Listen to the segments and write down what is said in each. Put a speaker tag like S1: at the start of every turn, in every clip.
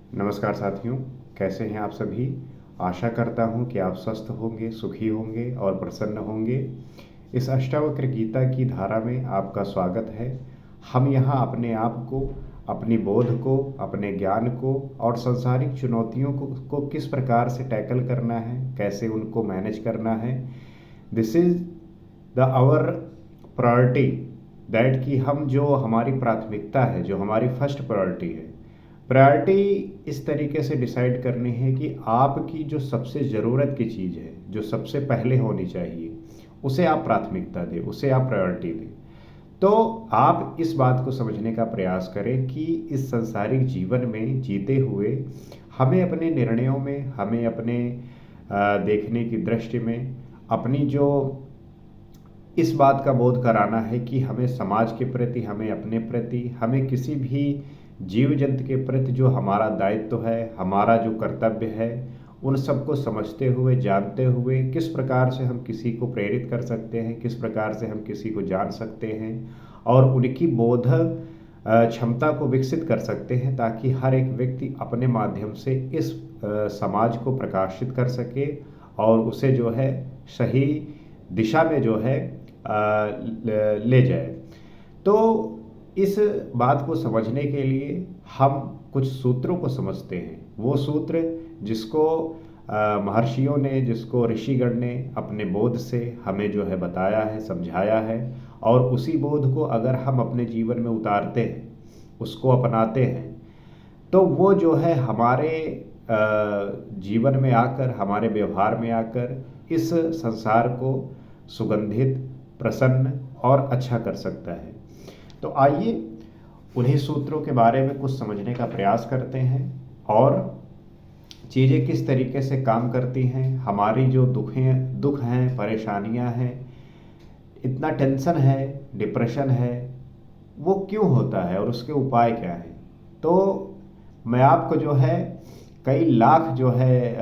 S1: नमस्कार साथियों, कैसे हैं आप सभी। आशा करता हूं कि आप स्वस्थ होंगे, सुखी होंगे और प्रसन्न होंगे। इस अष्टावक्र गीता की धारा में आपका स्वागत है। हम यहाँ अपने आप को, अपनी बोध को, अपने ज्ञान को और सांसारिक चुनौतियों को किस प्रकार से टैकल करना है, कैसे उनको मैनेज करना है, this is the our priority. That कि हम जो हमारी प्राथमिकता है, जो हमारी फर्स्ट प्रायोरिटी है, प्रायोरिटी इस तरीके से डिसाइड करनी है कि आपकी जो सबसे ज़रूरत की चीज़ है, जो सबसे पहले होनी चाहिए, उसे आप प्राथमिकता दें, उसे आप प्रायोरिटी दें। तो आप इस बात को समझने का प्रयास करें कि इस सांसारिक जीवन में जीते हुए हमें अपने निर्णयों में, हमें अपने देखने की दृष्टि में अपनी जो इस बात का बोध कराना है कि हमें समाज के प्रति, हमें अपने प्रति, हमें किसी भी जीव जंतु के प्रति जो हमारा दायित्व है, हमारा जो कर्तव्य है, उन सबको समझते हुए, जानते हुए किस प्रकार से हम किसी को प्रेरित कर सकते हैं, किस प्रकार से हम किसी को जान सकते हैं और उनकी बोध क्षमता को विकसित कर सकते हैं, ताकि हर एक व्यक्ति अपने माध्यम से इस समाज को प्रकाशित कर सके और उसे जो है सही दिशा में जो है ले जाए। तो इस बात को समझने के लिए हम कुछ सूत्रों को समझते हैं। वो सूत्र जिसको महर्षियों ने, जिसको ऋषिगण ने अपने बोध से हमें जो है बताया है, समझाया है, और उसी बोध को अगर हम अपने जीवन में उतारते हैं, उसको अपनाते हैं, तो वो जो है हमारे जीवन में आकर, हमारे व्यवहार में आकर इस संसार को सुगंधित, प्रसन्न और अच्छा कर सकता है। तो आइए उन्हीं सूत्रों के बारे में कुछ समझने का प्रयास करते हैं और चीज़ें किस तरीके से काम करती हैं। हमारी जो दुख हैं, परेशानियां हैं, इतना टेंशन है, डिप्रेशन है, वो क्यों होता है और उसके उपाय क्या हैं। तो मैं आपको जो है कई लाख जो है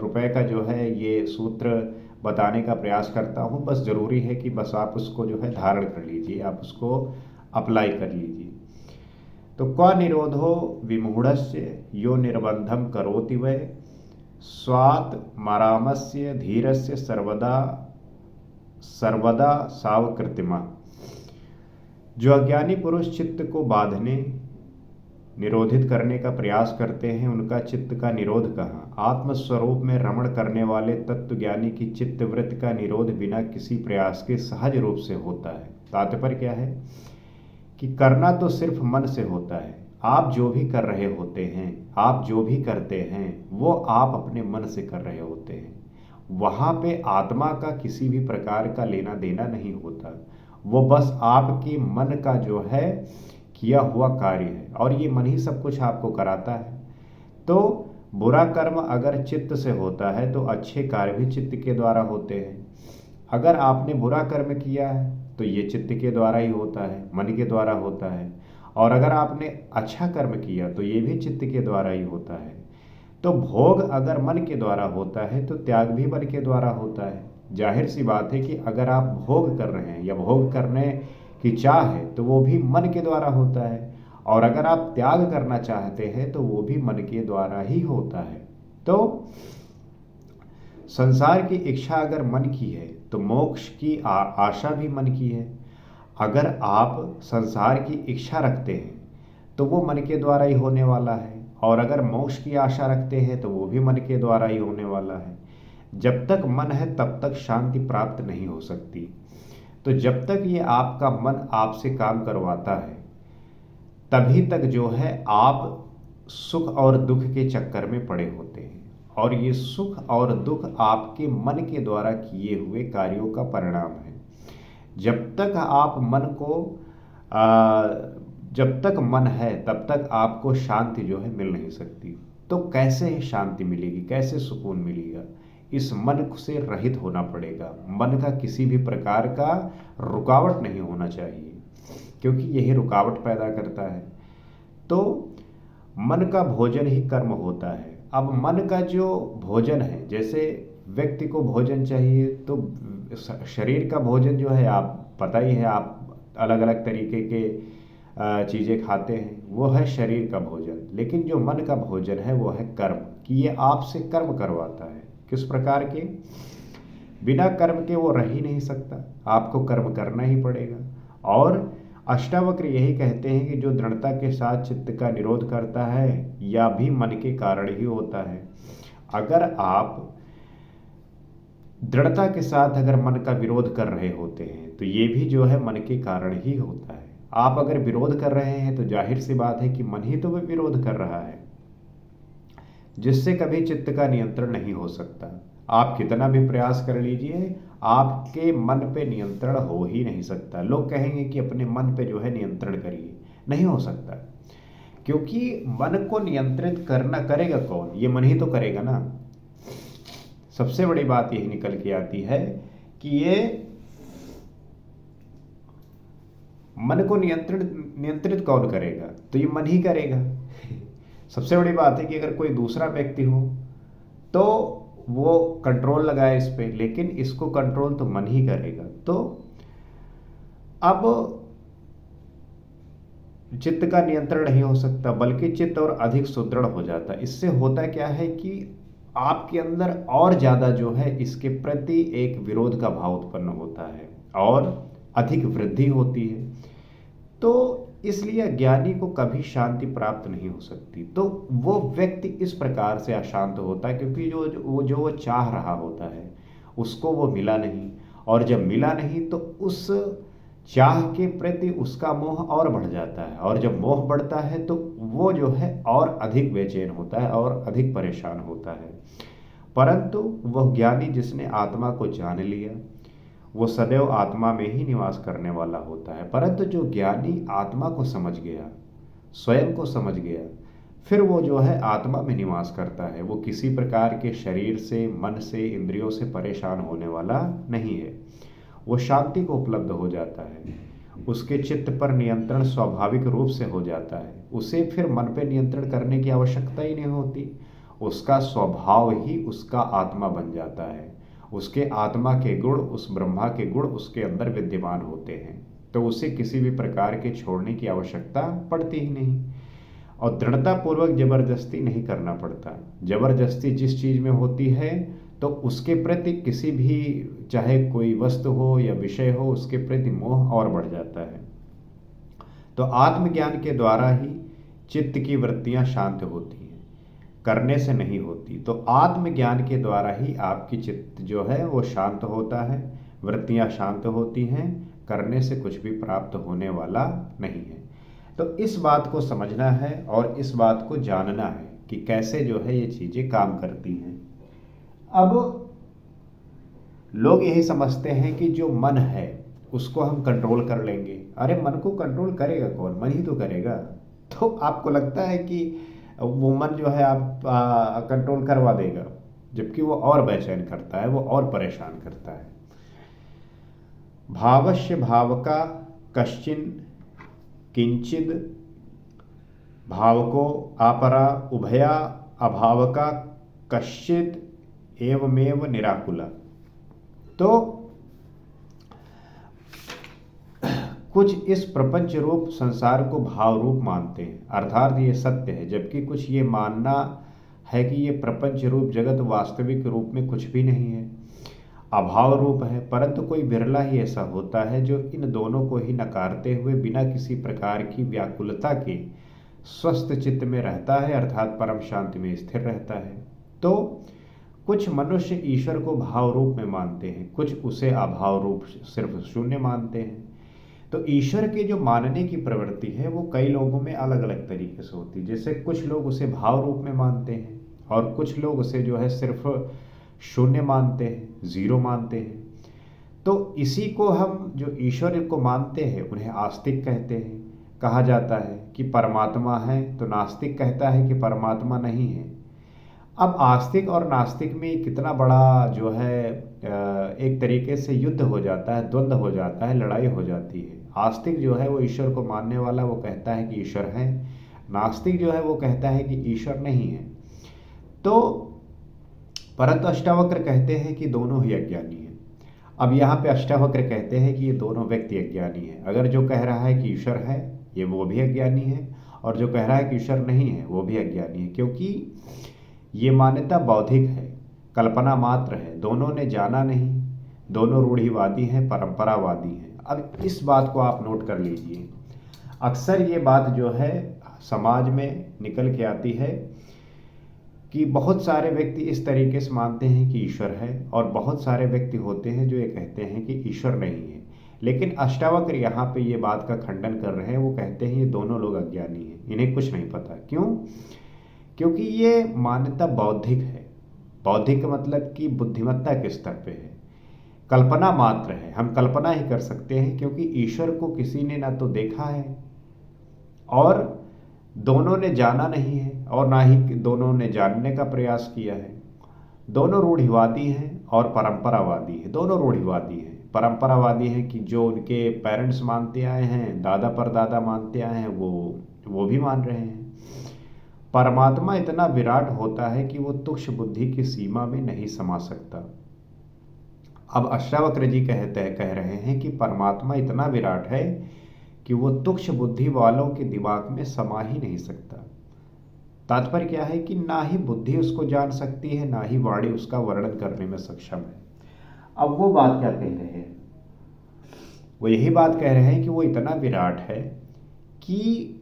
S1: रुपए का जो है ये सूत्र बताने का प्रयास करता हूँ। बस ज़रूरी है कि बस आप उसको जो है धारण कर लीजिए, आप उसको अप्लाई कर लीजिए। तो क्व निरोधो विमूढ़स्य यो निर्बंधम करोति वै स्वात् मारामस्य धीरस्य सर्वदा सर्वदा सावकृतिमा। जो अज्ञानी पुरुष चित्त को बांधने, निरोधित करने का प्रयास करते हैं, उनका चित्त का निरोध कहाँ। आत्मस्वरूप में रमण करने वाले तत्वज्ञानी की चित्तवृत्ति का निरोध बिना किसी प्रयास के सहज रूप से होता है। तात्पर्य क्या है कि करना तो सिर्फ मन से होता है। आप जो भी कर रहे होते हैं, आप जो भी करते हैं, वो आप अपने मन से कर रहे होते हैं। वहाँ पे आत्मा का किसी भी प्रकार का लेना देना नहीं होता। वो बस आपके मन का जो है किया हुआ कार्य है, और ये मन ही सब कुछ आपको कराता है। तो बुरा कर्म अगर चित्त से होता है तो अच्छे कार्य भी चित्त के द्वारा होते हैं। अगर आपने बुरा कर्म किया है तो ये चित्त के द्वारा ही होता है, मन के द्वारा होता है। और अगर आपने अच्छा कर्म किया तो ये भी चित्त के द्वारा ही होता है। तो भोग अगर मन के द्वारा होता है तो त्याग भी मन के द्वारा होता है। जाहिर सी बात है कि अगर आप भोग कर रहे हैं या भोग करने की चाह है तो वो भी मन के द्वारा होता है, और अगर आप त्याग करना चाहते हैं तो वो भी मन के द्वारा ही होता है। तो संसार की इच्छा अगर मन की है तो मोक्ष की आशा भी मन की है। अगर आप संसार की इच्छा रखते हैं तो वो मन के द्वारा ही होने वाला है, और अगर मोक्ष की आशा रखते हैं तो वो भी मन के द्वारा ही होने वाला है। जब तक मन है तब तक शांति प्राप्त नहीं हो सकती। तो जब तक ये आपका मन आपसे काम करवाता है, तभी तक जो है आप सुख और दुख के चक्कर में पड़े होते हैं, और ये सुख और दुख आपके मन के द्वारा किए हुए कार्यों का परिणाम है। जब तक आप मन को जब तक मन है तब तक आपको शांति जो है मिल नहीं सकती। तो कैसे शांति मिलेगी, कैसे सुकून मिलेगा। इस मन से रहित होना पड़ेगा। मन का किसी भी प्रकार का रुकावट नहीं होना चाहिए, क्योंकि यही रुकावट पैदा करता है। तो मन का भोजन ही कर्म होता है। अब मन का जो भोजन है, जैसे व्यक्ति को भोजन चाहिए तो शरीर का भोजन जो है, आप पता ही है, आप अलग अलग तरीके के चीज़ें खाते हैं, वो है शरीर का भोजन। लेकिन जो मन का भोजन है वो है कर्म, कि ये आपसे कर्म करवाता है। किस प्रकार के? बिना कर्म के वो रह ही नहीं सकता, आपको कर्म करना ही पड़ेगा। और अष्टावक्र यही कहते हैं कि जो दृढ़ता के साथ चित्त का निरोध करता है या भी मन के कारण ही होता है। अगर आप दृढ़ता के साथ अगर मन का विरोध कर रहे होते हैं तो ये भी जो है मन के कारण ही होता है। आप अगर विरोध कर रहे हैं तो जाहिर सी बात है कि मन ही तो विरोध कर रहा है, जिससे कभी चित्त का नियंत्रण नहीं हो सकता। आप कितना भी प्रयास कर लीजिए, आपके मन पे नियंत्रण हो ही नहीं सकता। लोग कहेंगे कि अपने मन पे जो है नियंत्रण करिए, नहीं हो सकता, क्योंकि मन को नियंत्रित करना करेगा कौन? ये मन ही तो करेगा ना। सबसे बड़ी बात यही निकल के आती है कि ये मन को नियंत्रित कौन करेगा? तो ये मन ही करेगा। सबसे बड़ी बात है कि अगर कोई दूसरा व्यक्ति हो तो वो कंट्रोल लगाए इस पे, लेकिन इसको कंट्रोल तो मन ही करेगा। तो अब चित्त का नियंत्रण नहीं हो सकता, बल्कि चित्त और अधिक सुदृढ़ हो जाता है। इससे होता क्या है कि आपके अंदर और ज़्यादा जो है इसके प्रति एक विरोध का भाव उत्पन्न होता है और अधिक वृद्धि होती है। तो इसलिए अज्ञानी को कभी शांति प्राप्त नहीं हो सकती। तो वो व्यक्ति इस प्रकार से अशांत होता है क्योंकि जो वो चाह रहा होता है उसको वो मिला नहीं, और जब मिला नहीं तो उस चाह के प्रति उसका मोह और बढ़ जाता है, और जब मोह बढ़ता है तो वो जो है और अधिक बेचैन होता है और अधिक परेशान होता है। परंतु वह ज्ञानी जिसने आत्मा को जान लिया वो सदैव आत्मा में ही निवास करने वाला होता है। परंतु जो ज्ञानी आत्मा को समझ गया, स्वयं को समझ गया, फिर वो जो है आत्मा में निवास करता है। वो किसी प्रकार के शरीर से, मन से, इंद्रियों से परेशान होने वाला नहीं है। वो शांति को उपलब्ध हो जाता है, उसके चित्त पर नियंत्रण स्वाभाविक रूप से हो जाता है। उसे फिर मन पे नियंत्रण करने की आवश्यकता ही नहीं होती, उसका स्वभाव ही उसका आत्मा बन जाता है। उसके आत्मा के गुण, उस ब्रह्मा के गुण उसके अंदर विद्यमान होते हैं, तो उसे किसी भी प्रकार के छोड़ने की आवश्यकता पड़ती ही नहीं। और दृढ़ता पूर्वक जबरदस्ती नहीं करना पड़ता। जबरदस्ती जिस चीज़ में होती है तो उसके प्रति किसी भी, चाहे कोई वस्तु हो या विषय हो, उसके प्रति मोह और बढ़ जाता है। तो आत्मज्ञान के द्वारा ही चित्त की वृत्तियां शांत होती हैं, करने से नहीं होती। तो आत्मज्ञान के द्वारा ही आपकी चित्त जो है वो शांत होता है, वृत्तियां शांत होती हैं, करने से कुछ भी प्राप्त होने वाला नहीं है। तो इस बात को समझना है और इस बात को जानना है कि कैसे जो है ये चीज़ें काम करती हैं। अब लोग यही समझते हैं कि जो मन है उसको हम कंट्रोल कर लेंगे। अरे मन को कंट्रोल करेगा कौन? मन ही तो करेगा। तो आपको लगता है कि वो मन जो है आप कंट्रोल करवा देगा, जबकि वो और बेचैन करता है, वो और परेशान करता है। भावस्य भावका कश्चिन किंचिद भावको अपरा उभया अभावका कश्चित एवमेव निराकुला। तो कुछ इस प्रपंच रूप संसार को भाव रूप मानते हैं, अर्थात ये सत्य है, जबकि कुछ ये मानना है कि ये प्रपंच रूप जगत वास्तविक रूप में कुछ भी नहीं है, अभाव रूप है। परंतु कोई बिरला ही ऐसा होता है जो इन दोनों को ही नकारते हुए बिना किसी प्रकार की व्याकुलता के स्वस्थ चित्त में रहता है, अर्थात परम शांति में स्थिर रहता है। तो कुछ मनुष्य ईश्वर को भाव रूप में मानते हैं, कुछ उसे अभाव रूप सिर्फ शून्य मानते हैं। तो ईश्वर के जो मानने की प्रवृत्ति है वो कई लोगों में अलग अलग तरीके से होती है। जैसे कुछ लोग उसे भाव रूप में मानते हैं और कुछ लोग उसे जो है सिर्फ शून्य मानते हैं, जीरो मानते हैं। तो इसी को हम जो ईश्वर को मानते हैं उन्हें आस्तिक कहते हैं। कहा जाता है कि परमात्मा है, तो नास्तिक कहता है कि परमात्मा नहीं है। अब आस्तिक और नास्तिक में कितना बड़ा जो है एक तरीके से युद्ध हो जाता है, द्वंद्व हो जाता है, लड़ाई हो जाती है। आस्तिक जो है वो ईश्वर को मानने वाला, वो कहता है कि ईश्वर है। नास्तिक जो है वो कहता है कि ईश्वर नहीं है। तो परंतु अष्टावक्र कहते हैं कि दोनों ही अज्ञानी हैं। अब यहाँ पे अष्टावक्र कहते हैं कि ये दोनों व्यक्ति अज्ञानी हैं। अगर जो कह रहा है कि ईश्वर है ये वो भी अज्ञानी है, और जो कह रहा है कि ईश्वर नहीं है वो भी अज्ञानी है, क्योंकि ये मान्यता बौद्धिक है, कल्पना मात्र है, दोनों ने जाना नहीं, दोनों रूढ़िवादी हैं, परंपरावादी हैं। अब इस बात को आप नोट कर लीजिए। अक्सर ये बात जो है समाज में निकल के आती है कि बहुत सारे व्यक्ति इस तरीके से मानते हैं कि ईश्वर है, और बहुत सारे व्यक्ति होते हैं जो ये कहते हैं कि ईश्वर नहीं है। लेकिन अष्टावक्र यहाँ पे ये बात का खंडन कर रहे हैं। वो कहते हैं ये दोनों लोग अज्ञानी हैं, इन्हें कुछ नहीं पता। क्यों? क्योंकि ये मान्यता बौद्धिक है। बौद्धिक का मतलब कि बुद्धिमत्ता के स्तर पे है, कल्पना मात्र है, हम कल्पना ही कर सकते हैं, क्योंकि ईश्वर को किसी ने ना तो देखा है, और दोनों ने जाना नहीं है, और ना ही दोनों ने जानने का प्रयास किया है। दोनों रूढ़िवादी हैं और परंपरावादी है। दोनों रूढ़िवादी हैं, परंपरावादी हैं कि जो उनके पेरेंट्स मानते आए हैं, दादा परदादा मानते आए हैं, वो भी मान रहे हैं। परमात्मा इतना विराट होता है कि वो तुक्ष बुद्धि की सीमा में नहीं समा सकता। अब अष्टावक्र जी कह रहे हैं कि परमात्मा इतना विराट है कि वो तुक्ष बुद्धि वालों के दिमाग में समा ही नहीं सकता। तात्पर्य क्या है कि ना ही बुद्धि उसको जान सकती है, ना ही वाणी उसका वर्णन करने में सक्षम है। अब वो बात क्या कह रहे हैं? वो यही बात कह रहे हैं कि वो इतना विराट है कि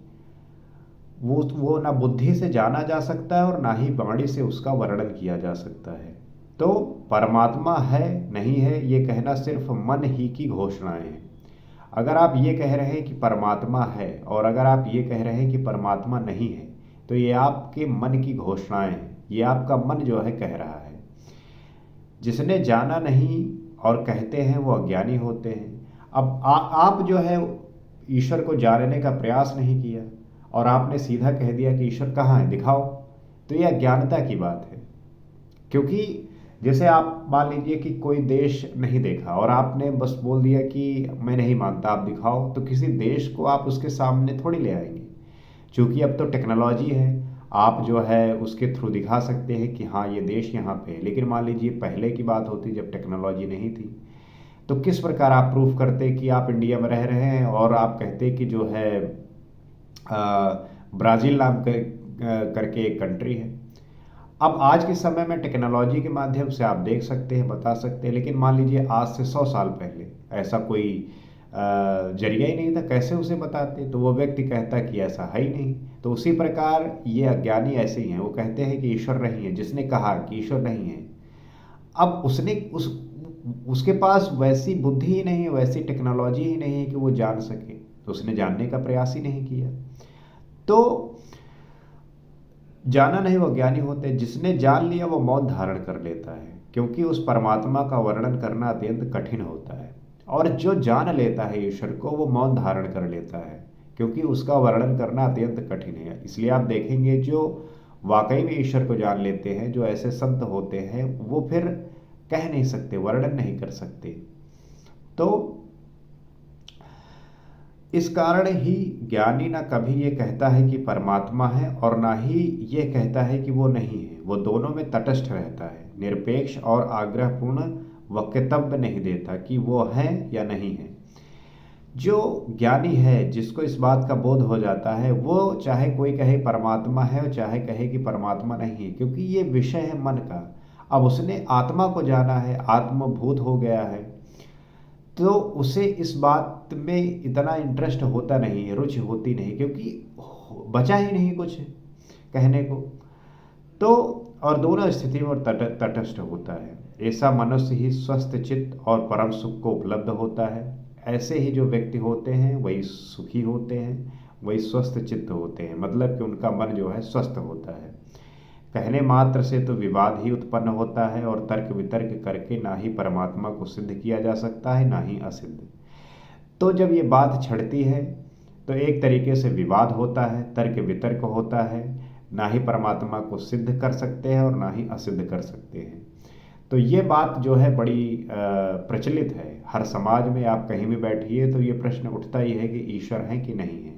S1: वो ना बुद्धि से जाना जा सकता है और ना ही वाणी से उसका वर्णन किया जा सकता है। तो परमात्मा है नहीं है ये कहना सिर्फ मन ही की घोषणाएं हैं। अगर आप ये कह रहे हैं कि परमात्मा है, और अगर आप ये कह रहे हैं कि परमात्मा नहीं है, तो ये आपके मन की घोषणाएं हैं, ये आपका मन जो है कह रहा है। जिसने जाना नहीं और कहते हैं वो अज्ञानी होते हैं। अब आप जो है ईश्वर को जानने का प्रयास नहीं किया, और आपने सीधा कह दिया कि ईश्वर कहाँ है, दिखाओ, तो ये अज्ञानता की बात है। क्योंकि जैसे आप मान लीजिए कि कोई देश नहीं देखा और आपने बस बोल दिया कि मैं नहीं मानता, आप दिखाओ, तो किसी देश को आप उसके सामने थोड़ी ले आएंगे। क्योंकि अब तो टेक्नोलॉजी है, आप जो है उसके थ्रू दिखा सकते हैं कि हाँ ये देश यहाँ पे है। लेकिन मान लीजिए पहले की बात होती जब टेक्नोलॉजी नहीं थी, तो किस प्रकार आप प्रूफ करते कि आप इंडिया में रह रहे हैं, और आप कहते कि जो है ब्राज़ील नाम करके एक कंट्री है। अब आज के समय में टेक्नोलॉजी के माध्यम से आप देख सकते हैं, बता सकते हैं। लेकिन मान लीजिए आज से 100 साल पहले ऐसा कोई जरिया ही नहीं था, कैसे उसे बताते? तो वो व्यक्ति कहता कि ऐसा है ही नहीं। तो उसी प्रकार ये अज्ञानी ऐसे ही हैं, वो कहते हैं कि ईश्वर नहीं है। जिसने कहा कि ईश्वर नहीं है, अब उसके पास वैसी बुद्धि ही नहीं है, वैसी टेक्नोलॉजी ही नहीं है कि वो जान सके, तो उसने जानने का प्रयास ही नहीं किया। तो जाना नहीं वो ज्ञानी होते। जिसने जान लिया वो मौन धारण कर लेता है, क्योंकि उस परमात्मा का वर्णन करना अत्यंत कठिन होता है। और जो जान लेता है ईश्वर को, वो मौन धारण कर लेता है, क्योंकि उसका वर्णन करना अत्यंत कठिन है। इसलिए आप देखेंगे जो वाकई में ईश्वर को जान लेते हैं, जो ऐसे संत होते हैं, वो फिर कह नहीं सकते, वर्णन नहीं कर सकते। तो इस कारण ही ज्ञानी ना कभी ये कहता है कि परमात्मा है, और ना ही ये कहता है कि वो नहीं है। वो दोनों में तटस्थ रहता है, निरपेक्ष और आग्रहपूर्ण वक्तव्य नहीं देता कि वो है या नहीं है। जो ज्ञानी है, जिसको इस बात का बोध हो जाता है, वो चाहे कोई कहे परमात्मा है और चाहे कहे कि परमात्मा नहीं है, क्योंकि ये विषय है मन का। अब उसने आत्मा को जाना है, आत्मभूत हो गया है, तो उसे इस बात में इतना इंटरेस्ट होता नहीं है, रुचि होती नहीं, क्योंकि बचा ही नहीं कुछ कहने को। तो और दोनों स्थिति में तटस्थ होता है। ऐसा मनुष्य ही स्वस्थ चित्त और परम सुख को उपलब्ध होता है। ऐसे ही जो व्यक्ति होते हैं वही सुखी होते हैं, वही स्वस्थ चित्त होते हैं। मतलब कि उनका मन जो है स्वस्थ होता है। कहने मात्र से तो विवाद ही उत्पन्न होता है, और तर्क वितर्क करके ना ही परमात्मा को सिद्ध किया जा सकता है, ना ही असिद्ध। तो जब ये बात छड़ती है तो एक तरीके से विवाद होता है, तर्क वितर्क होता है, ना ही परमात्मा को सिद्ध कर सकते हैं और ना ही असिद्ध कर सकते हैं। तो ये बात जो है बड़ी प्रचलित है हर समाज में। आप कहीं भी बैठिए तो ये प्रश्न उठता ही है कि ईश्वर है कि नहीं है।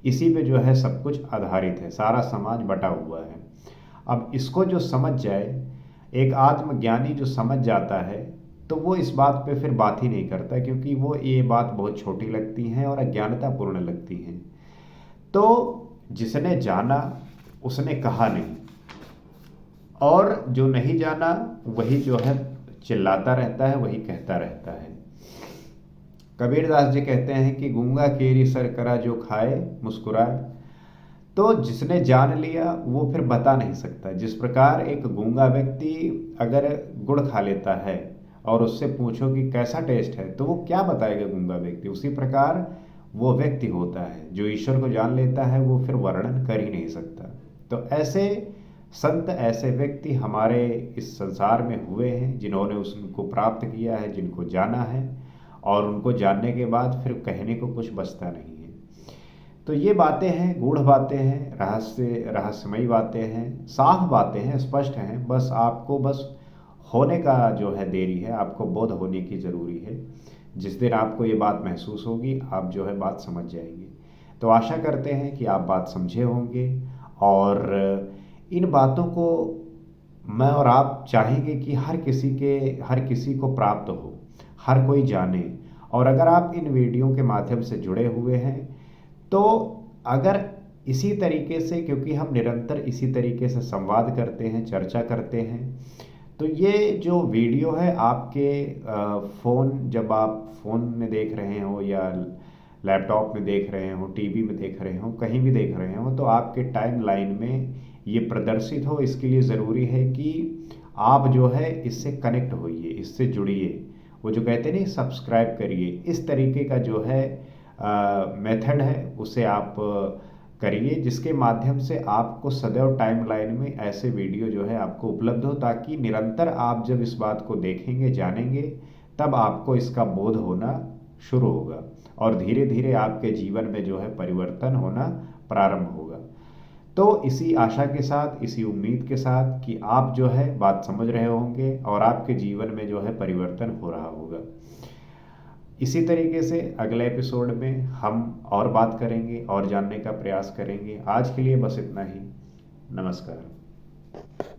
S1: इसी पे जो है सब कुछ आधारित है, सारा समाज बटा हुआ है। अब इसको जो समझ जाए, एक आत्मज्ञानी जो समझ जाता है, तो वो इस बात पे फिर बात ही नहीं करता, क्योंकि वो ये बात बहुत छोटी लगती हैं और अज्ञानतापूर्ण लगती हैं। तो जिसने जाना उसने कहा नहीं, और जो नहीं जाना वही जो है चिल्लाता रहता है, वही कहता रहता है। कबीरदास जी कहते हैं कि गूंगा केरी सर करा जो खाए मुस्कुराए। तो जिसने जान लिया वो फिर बता नहीं सकता। जिस प्रकार एक गूंगा व्यक्ति अगर गुड़ खा लेता है और उससे पूछो कि कैसा टेस्ट है, तो वो क्या बताएगा गूंगा व्यक्ति। उसी प्रकार वो व्यक्ति होता है जो ईश्वर को जान लेता है, वो फिर वर्णन कर ही नहीं सकता। तो ऐसे संत, ऐसे व्यक्ति हमारे इस संसार में हुए हैं जिन्होंने उसको प्राप्त किया है, जिनको जाना है, और उनको जानने के बाद फिर कहने को कुछ बचता नहीं है। तो ये बातें हैं, गूढ़ बातें हैं, रहस्यमयी बातें हैं, साफ बातें हैं, स्पष्ट हैं। बस आपको बस होने का जो है देरी है, आपको बोध होने की ज़रूरी है। जिस दिन आपको ये बात महसूस होगी, आप जो है बात समझ जाएंगे। तो आशा करते हैं कि आप बात समझे होंगे, और इन बातों को मैं और आप चाहेंगे कि हर किसी को प्राप्त हो, हर कोई जाने। और अगर आप इन वीडियो के माध्यम से जुड़े हुए हैं, तो अगर इसी तरीके से, क्योंकि हम निरंतर इसी तरीके से संवाद करते हैं, चर्चा करते हैं, तो ये जो वीडियो है आपके फ़ोन, जब आप फ़ोन में देख रहे हो या लैपटॉप में देख रहे हो, टीवी में देख रहे हो, कहीं भी देख रहे हो, तो आपके टाइम लाइन में ये प्रदर्शित हो। इसके लिए ज़रूरी है कि आप जो है इससे कनेक्ट होइए, इससे जुड़िए। वो जो कहते हैं नहीं, सब्सक्राइब करिए, इस तरीके का जो है मेथड है, उसे आप करिए, जिसके माध्यम से आपको सदैव टाइम लाइन में ऐसे वीडियो जो है आपको उपलब्ध हो, ताकि निरंतर आप जब इस बात को देखेंगे, जानेंगे, तब आपको इसका बोध होना शुरू होगा, और धीरे धीरे आपके जीवन में जो है परिवर्तन होना प्रारंभ होगा। तो इसी आशा के साथ, इसी उम्मीद के साथ कि आप जो है बात समझ रहे होंगे और आपके जीवन में जो है परिवर्तन हो रहा होगा। इसी तरीके से अगले एपिसोड में हम और बात करेंगे और जानने का प्रयास करेंगे। आज के लिए बस इतना ही। नमस्कार।